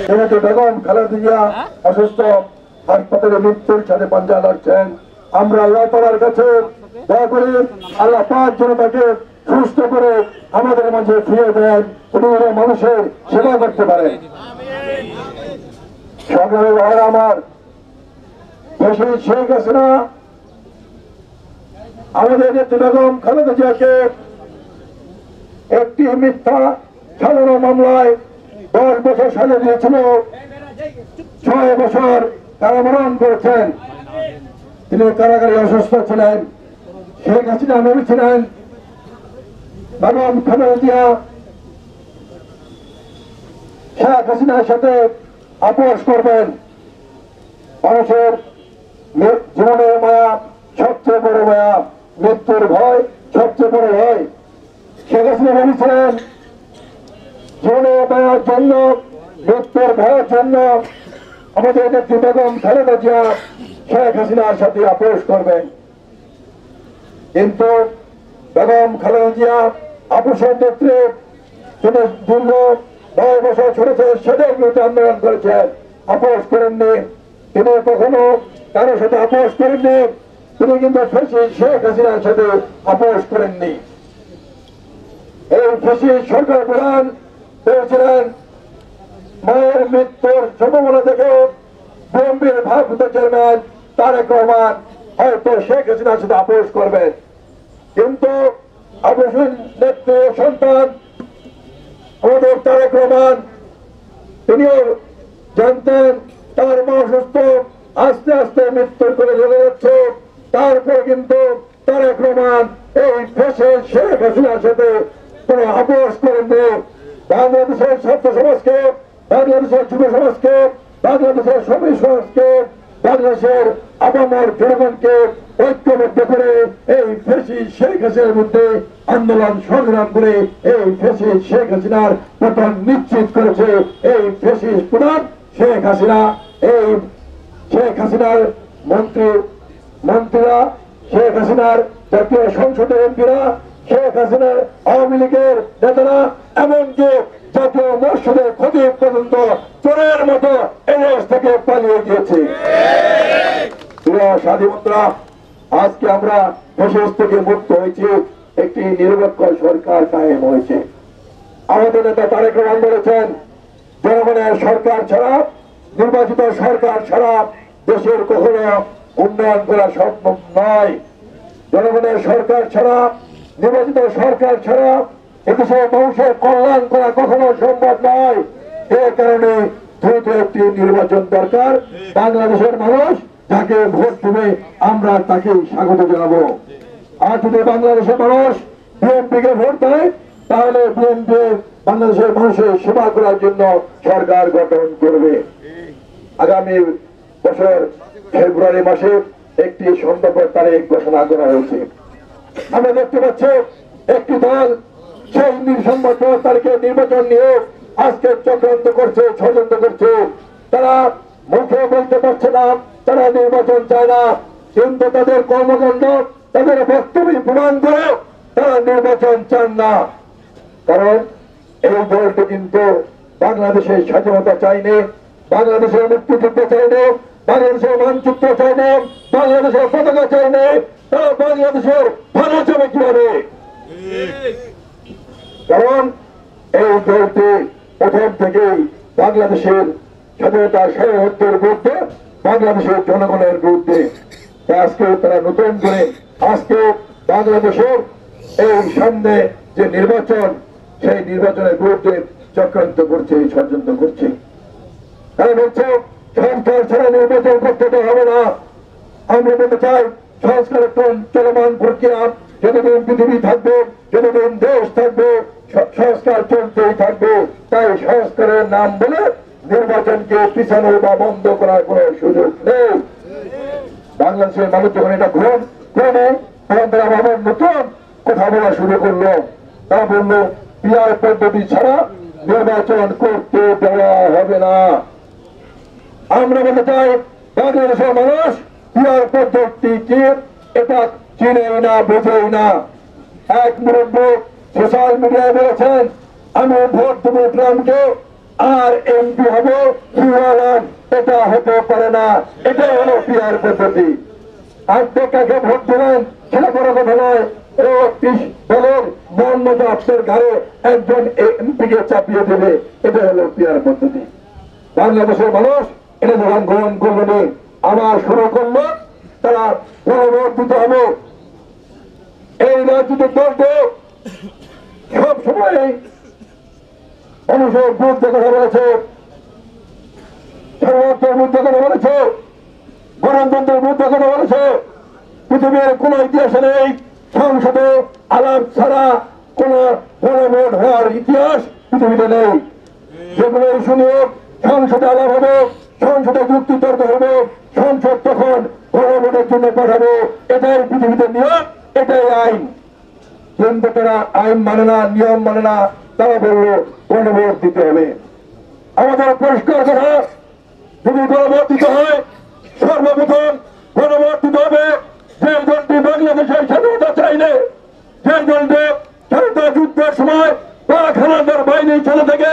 যেহেতু বেগম খালেদা জিয়া অসুস্থ, হাসপাতালে মৃত্যুর সাথে পাঞ্জা লড়ছেন, আমরা আল্লাহ তাআলার কাছে দোয়া করি আল্লাহ পাক যেন তাকে সুস্থ করে আমাদের মাঝে ফিরিয়ে দেন, উনি মানুষের সেবা করতে পারেন। সংগ্রামী ভাইরা আমার, শেখ হাসিনা আমাদের নেত্রী বেগম খালেদা জিয়াকে একটি মিথ্যা সাজানো মামলায় 10 বছর সাজা দিয়েছিল, 6 বছর কারাবরণ করেছেন। তিনি কারাগারে অসুস্থ ছিলেন। শেখ হাসিনা ভেবেছিলেন বেগম খালেদা জিয়া শেখ হাসিনার সাথে আপোষ করবেন। মানুষের জীবনের মায়া সবচেয়ে বড় মায়া, মৃত্যুর ভয় সবচেয়ে বড় ভয়। শেখ হাসিনা ভেবেছিলেন জীবনের মায়ার জন্য, মৃত্যুর ভয়ের জন্য আমাদের নেত্রী বেগম খালেদা জিয়া শেখ হাসিনার সাথে আপোষ করবেন। কিন্তু বেগম খালেদা জিয়া আপোষের ক্ষেত্রে তিনি দীর্ঘ 9 বছর ছড়েছে, সেটার বিরুদ্ধে আন্দোলন করেছেন, আপোষ করেননি। তিনি কখনো কারোর সাথে আপোষ করেননি। তিনি কিন্তু শেখ হাসিনার সাথে আপোষ করেননি। এই সরকার প্রধান পেয়েছিলেন মায়ের মৃত্যুর সম্ভাবনা থেকে বিএনপির ভারপ্রাপ্ত চেয়ারম্যান তারেক রহমান হয়তো শেখ হাসিনার সাথে আপোষ করবেন। কিন্তু আপোষের নেত্রী সন্তান আমাদের তারেক রহমান, তিনিও জানতেন তার মা অসুস্থ, আস্তে আস্তে মৃত্যুর করে চলে যাচ্ছে। তারপর কিন্তু তারেক রহমান এই দেশে শেখ হাসিনার সাথে কোন আপোষ করেননি। বাংলাদেশের ছাত্র সমাজকে, বাংলাদেশের যুব সমাজকে, বাংলাদেশের শ্রমিক সমাজকে, বাংলাদেশের আপামর জনগণকে ঐক্যবদ্ধ করে এই ফ্যাসিস্ট শেখ হাসিনার মধ্যে আন্দোলন সংগ্রাম করে এই ফ্যাসিস্ট শেখ হাসিনার পতন নিশ্চিত করেছে। এই ফ্যাসিস্ট প্রধান শেখ হাসিনা, এই শেখ হাসিনার মন্ত্রীরা, শেখ হাসিনার জাতীয় সংসদের এমপিরা, শেখ হাসিনার আওয়ামী লীগের নেতারা, এমনকি জাতীয় মসজিদের খতিব পর্যন্ত চোরের মতো এদেশ থেকে পালিয়ে গিয়েছে। স্বাধীনতা আজকে আমরা ফ্যাসিস্ট থেকে মুক্ত হয়েছি, একটি নিরপেক্ষ সরকার কায়েম হয়েছে। আমাদের নেতা তারেক রহমান বলেছেন, জনগণের সরকার ছাড়া, নির্বাচিত সরকার ছাড়া দেশের কখনো উন্নয়ন করা সম্ভব নয়। জনগণের সরকার ছাড়া, নির্বাচিত সরকার ছাড়া এদেশের মানুষের কল্যাণ করা কখনো সম্ভব নয়। এই কারণে দ্রুত একটি নির্বাচন দরকার। বাংলাদেশের মানুষ যাকে ভোট দেবে আমরা তাকে স্বাগত জানাবো। আর যদি বাংলাদেশের মানুষ বিএনপিকে ভোট দেয়, তাহলে বিএনপি বাংলাদেশের মানুষের সেবা করার জন্য সরকার গঠন করবে। আগামী বছর ফেব্রুয়ারি মাসে একটি সম্ভাব্য তারিখ ঘোষণা করা হয়েছে। আমরা দেখতে পাচ্ছি একটি দল সেই সম্ভাব্য তারিখে নির্বাচন নিয়ে আজকে চক্রান্ত করছে, ষড়যন্ত্র করছে। তারা মুখে বলতে পারছে না তারা নির্বাচন চায় না, কিন্তু তাদের কর্মকাণ্ড, তাদের বক্তব্য প্রমাণ করে তারা নির্বাচন চান না। কারণ এই দলটি কিন্তু বাংলাদেশের স্বাধীনতা চাইনি, বাংলাদেশের মুক্তিযুদ্ধ চাইনি, বাংলাদেশের মানচিত্র চাইনি, বাংলাদেশের পতাকা চাইনি। তারা বাংলাদেশের ভালো চাবে কিভাবে? কারণ এই দলটি প্রথম থেকেই বাংলাদেশের স্বাধীনতার সার্বভৌমত্বের বিরুদ্ধে, বাংলাদেশের জনগণের বিরুদ্ধে। আজকে তারা নতুন করে আজকে বাংলাদেশের এই সামনে যে নির্বাচন, সেই নির্বাচনের বিরুদ্ধে চক্রান্ত করছে, ষড়যন্ত্র করছে। তারা বলছে সংস্কার ছাড়া নির্বাচন করতে হবে না। আমরা বলতে চাই সংস্কার একটা চলমান প্রক্রিয়া, যতদিন পৃথিবী থাকবে, যতদিন দেশ থাকবে, সংস্কার চলতেই থাকবে। তাই সংস্কারের নাম বলে নির্বাচনকে পিছানো বা বন্ধ করার কোন সুযোগ নেই। বাংলাদেশের মানুষ যখন এটা গ্রহণ করে, তখন তারা আবার নতুন কথা বলা শুরু করলো। তারা বললো পিআর পদ্ধতি ছাড়া নির্বাচন করতে দেওয়া হবে না। আমরা বলতে চাই বাংলাদেশের মানুষ পিআর পদ্ধতি কি এটা চিনেই না, বোঝেই না। এক মুরব্বী সোশ্যাল মিডিয়ায় বলেছেন, আমি ভোট দেবো ট্রাম্পকে, আর এমপি হবে সুয়ালান, এটা হতে পারে না। এটাই হলো পিয়ার পদ্ধতি। আর কাকে ভোট দেবেন সেটা বড় কথা নয়, ৩১ দলের মন মতো আপনার ঘরে একজন এমপিকে চাপিয়ে দেবে, এটা হলো পিয়ার পদ্ধতি। বাংলাদেশের মানুষ এটা যখন গ্রহণ করবে, আমার শুরু করলো তারা গণভোট দিতে হবে। এই রাজনৈতিক দলকে সবসময় মানুষের বিরুদ্ধে কথা বলেছে, সর্বোচ্চের বিরুদ্ধে কথা বলেছে, গণতন্ত্রের বিরুদ্ধে কথা বলেছে। পৃথিবীর কোন ইতিহাসে নেই সংসদে আলাপ ছাড়া কোন গণভোট হওয়ার ইতিহাস পৃথিবীতে নেই। যেগুলো শুনিয়ে সংসদে আলাপ হবে, সংসদে যুক্তি তর্ক হবে, সংসদ তখন গণভোটের জন্য পাঠাবে। এটাই পৃথিবীতে নিয়ম, এটাই আইন। কিন্তু তারা আইন মানে না, নিয়ম মানে না, তারা বললো গণভোট দিতে হবে। আমাদের পরিষ্কার কথা, যদি গণভোট দিতে হয় সর্বপ্রথম গণভোট দিতে হবে যে দলটি বাংলাদেশের স্বাধীনতা চাইলে, যে দলটি স্বাধীনতা যুদ্ধের সময় পাক হানাদার বাহিনীর ছেলে থেকে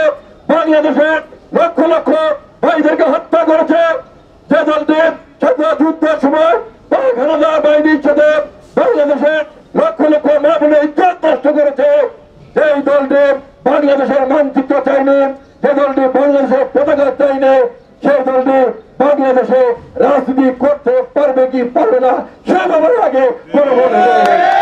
বাংলাদেশের লক্ষ লক্ষ ভাইদেরকে হত্যা করেছে, যে দলটি স্বাধীনতা যুদ্ধের সময় পাক হানাদার বাহিনীর সাথে বাংলাদেশের লক্ষ লক্ষ মা বোনের ইজ্জত নষ্ট করেছে, সেই দলটি বাংলাদেশের মানচিত্র চাইনি, যে দলটি বাংলাদেশের পতাকা চাইনি, সেই দলটি বাংলাদেশে রাজনীতি করতে পারবে কি পারবে না সে ব্যাপারে আগে গণভোট হবে।